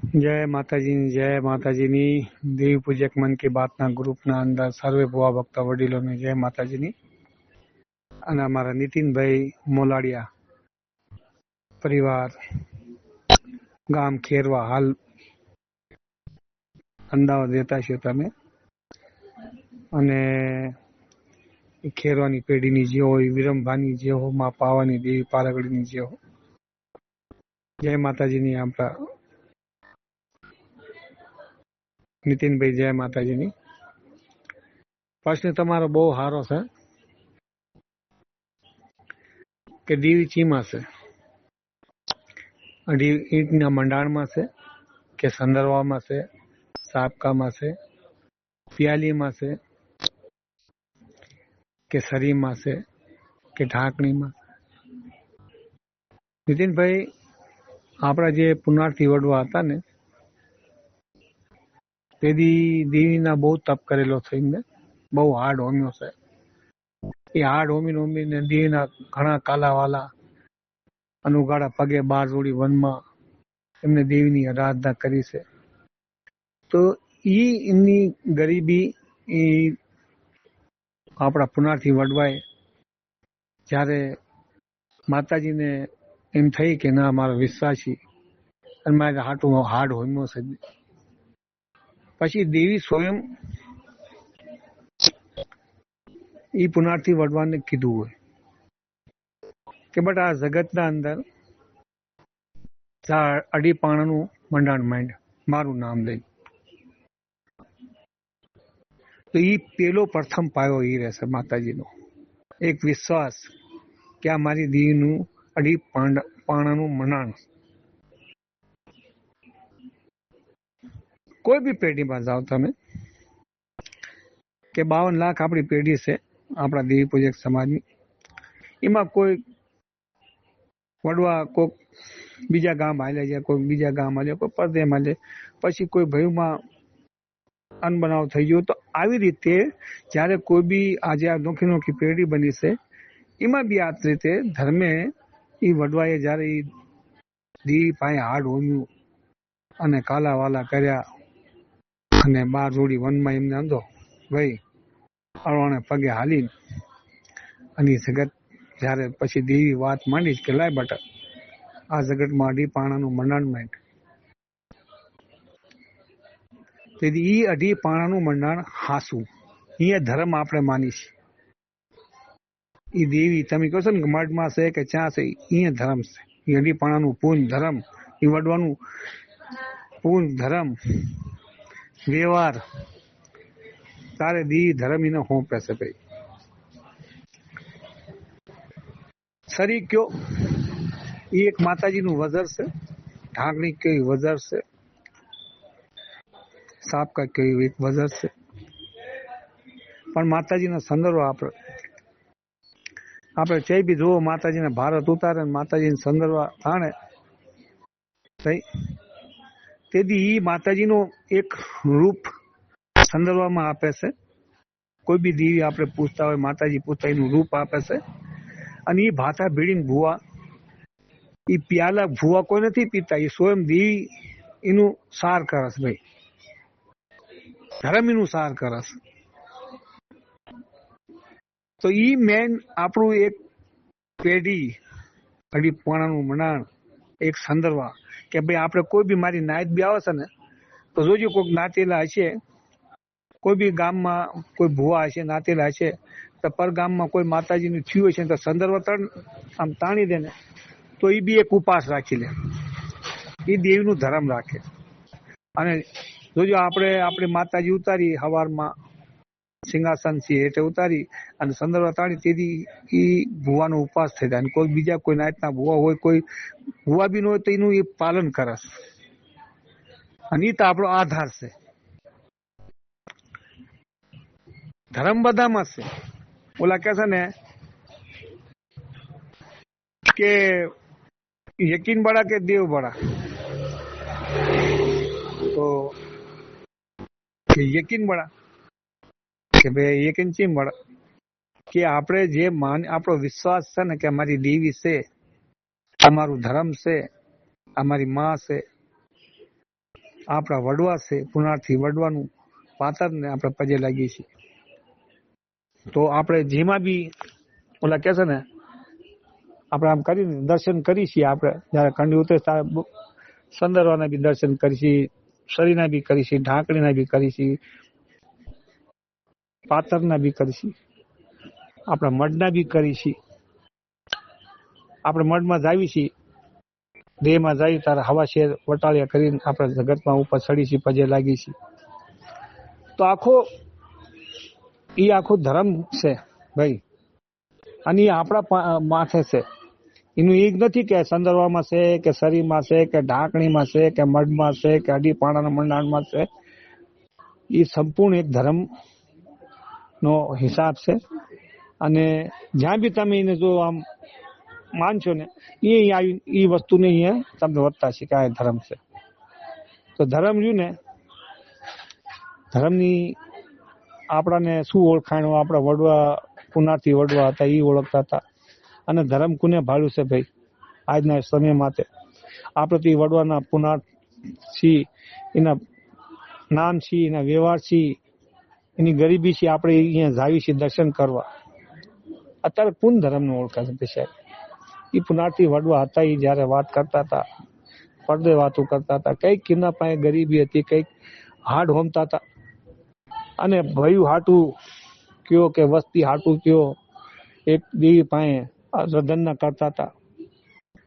जय माताजीनी देवी पूजक मन की बातना ग्रुपना अंदर सर्वे भुवा भक्त वडीलोने जय माताजीनी અને અમારા નીતિનભાઈ મોલાડિયા પરિવાર ગામ ખેરવા હાલ અમદાવાદ રહેતા છો તમે અને ખેરવાની પેઢીની જે હોય વિરમભાની જે હો માં પાવાની દેવી પારગડીની જે હો જય માતાજીની આપણા નીતિનભાઈ જય માતાજીની પ્રશ્ન તમારો બહુ સારો છે કે દેવી ચીમાં છે અઢી ઈંટના મંડાણમાં છે કે સંદરવામાં છે સાપકામાં છે પિયાલીમાં છે કે શરીરમાં છે કે ઢાંકણીમાં નીતિનભાઈ આપણા જે પુનારથી વડવા હતા ને તેથી દેવીના બહુ તપ કરેલો થઈને બહુ હાર્ડ હોમ્યો છે એ હાર્ડ હોમીને દેવીના ઘણા કાલાવાલા અનુગાળા પગે બાર જોડી વનમાં એમને દેવીની આરાધના કરી છે તો એમની ગરીબી એ આપણા પુનારથી વડવાય જ્યારે માતાજીને એમ થઈ કે ના મારો વિશ્વાસી અને મારે હાટું હાર્ડ હોમ્યો છે પછી દેવી સ્વયં એ પુનારથી વડવાને કીધું હોય કે બટ આ જગતના અંદર અઢી પાણાનું મંડાણ માંડ મારું નામ લઈ તો એ પેલો પ્રથમ પાયો એ રહેશે માતાજીનો એક વિશ્વાસ કે આ મારી દેવીનું અઢી પાણાનું મંડાણ કોઈ બી પેઢીમાં જાઓ તમે કે 52 લાખ આપણી પેઢી છે આપણા દેવી પૂજક સમાજની એમાં કોઈ વડવા કોઈક બીજા ગામ હાલે છે કોઈ બીજા ગામ હાલે કોઈ પરદેમ હાલે પછી કોઈ ભયમાં અનબનાવ થઈ ગયો તો આવી રીતે જ્યારે કોઈ બી આજે આ નોખી નોખી પેઢી બની છે એમાં બી આ રીતે ધર્મે એ વડવાએ જ્યારે એ દેવી પાસે હાડ હોમ્યું અને કાલાવાલા કર્યા અને 12 જોડી વનમાં એમને અંધો ભાઈ અળવાને પગે હાલીને અને જગત જ્યારે પછી દેવી વાત માંડી કે લાય બટા આ જગતમાં અઢી પાણાનું મંડાણ માંડ તેથી એ અઢી પાણાનું મંડાણ હાસું એ ધર્મ આપણે માનીશ એ દેવી તમે કહો છો ને મઢમાં છે કે ચા છે એ ધર્મ છે એ અઢી પાણાનું પૂર્ણ ધર્મ એ વડવાનું પૂર્ણ ધર્મ વ્યવહાર તારે દેવી ધર્મ એને હોંપે છે ભાઈ શરીર કયો એ એક માતાજીનું વજર છે ઢાંકણી કઈ વજર છે સાપ કા કઈ એક વજર છે પણ માતાજીનો સંદર્ભ આપણે ચઈ બી જોવો માતાજીને ભારત ઉતારે ને માતાજીને સંદર્ભ થાણે તેથી ઈ માતાજીનો એક રૂપ સંદર્ભમાં આપે છે કોઈ બી દેવી આપણે પૂછતા હોય માતાજી પૂછતા એનું રૂપ આપે છે અને એ ભાથા ભીડીને ભૂવા એ પ્યાલા ભૂવા કોઈ નથી પીતા એ સ્વયં દેવી એનું સાર કરસ ભાઈ ધર્મ એનું સાર કરસ તો ઈ મેન આપણું એક પેઢી અઢી પાણાનું મંડાણ એક સંદર્ભ કે ભાઈ આપણે કોઈ બી મારી નાયત બી આવે છે ને તો જોજો કોઈક નાતેલા હશે કોઈ બી ગામમાં કોઈ ભૂવા હશે નાતેલા હશે તો પર ગામમાં કોઈ માતાજીનું થયું હશે તો સંદર્ભ આમ તાણી દે ને તો એ બી એક ઉપાસ રાખી લે એ દેવીનું ધર્મ રાખે અને જોજો આપણે આપણી માતાજી ઉતારી હવારમાં સિંહાસન થી હેઠે ઉતારી અને સંદર્ભ તાણી તેથી એ ભૂવાનો ઉપાસ થઈ જાય અને કોઈ બીજા કોઈ નાયતના ભૂવા હોય કોઈ ભૂવા બી ન હોય તો એનું એ પાલન કરસ અને એ તો આપણો આધાર છે ધર્મ બધામાં છે ઓલા કે છે ને કે યકીન બડા કે દેવ બડા તો યકીન બડા કે ભાઈ યકીન ચીમ બડા કે આપણે જે આપણો વિશ્વાસ છે ને કે અમારી દેવી છે અમારું ધર્મ છે અમારી માં છે આપણા વડવા છે પુનારથી વડવાનું પાતર ને આપણે પગે લાગીએ છીએ. તો આપણે જેમાં બી ઓલા કે છે ને આપણે આમ કરીને દર્શન કરી છીએ. આપણે જયારે કંડી ઉતરે ત્યારે સંદરવાના બી દર્શન કરીશી, શરીરના બી કરીશી, ઢાંકણીના બી કરીશી, પાતરના બી કરીશી, આપણા મઢના બી કરીશી. આપણે મઢમાં જાવી છીએ, દેહમાં જાય ત્યારે હવા શેર વટાળિયા કરીને આપણે જગતમાં ઉપર ચડીશી, પગે લાગીશી. તો આખો ધર્મ છે ભાઈ, અને એ આપણા માથે છે. એનું એ નથી કે સંદર્ભમાં છે કે શરીરમાં છે કે ઢાંકણીમાં છે કે મઢમાં છે કે અડીપાણાના મંડાણમાં છે. એ સંપૂર્ણ એક ધર્મ નો હિસાબ છે. અને જ્યાં બી તમે એને જો આમ માનશો ને એ વસ્તુને અહીંયા તમને વધતા છે કે આ ધર્મ છે. તો ધર્મ રહ્યું ને, ધર્મની આપણાને શું ઓળખાણ, આપણા વડવા પુનારથી વડવા હતા એ ઓળખતા હતા. અને ધર્મ કોને ભાળ્યું છે ભાઈ આજના સમય માટે? આપણે તો એ વડવાના પુનાર છીએ, એના નામ છીએ, એના વ્યવહાર છીએ, એની ગરીબી છે. આપણે અહીંયા જાવી છીએ દર્શન કરવા. અત્યારે પૂર્ણ ધર્મને ઓળખે છે સાહેબ. એ પુનારથી વડવા હતા, એ જયારે વાત કરતા હતા પડદે વાતો કરતા હતા, કઈક કિના પાસે ગરીબી હતી, કઈક હાડ હોમતા હતા. અને ભયું હાટું કયો કે વસ્તી હાટું કયો એક દેવી પાસે ધંધા કરતા હતા.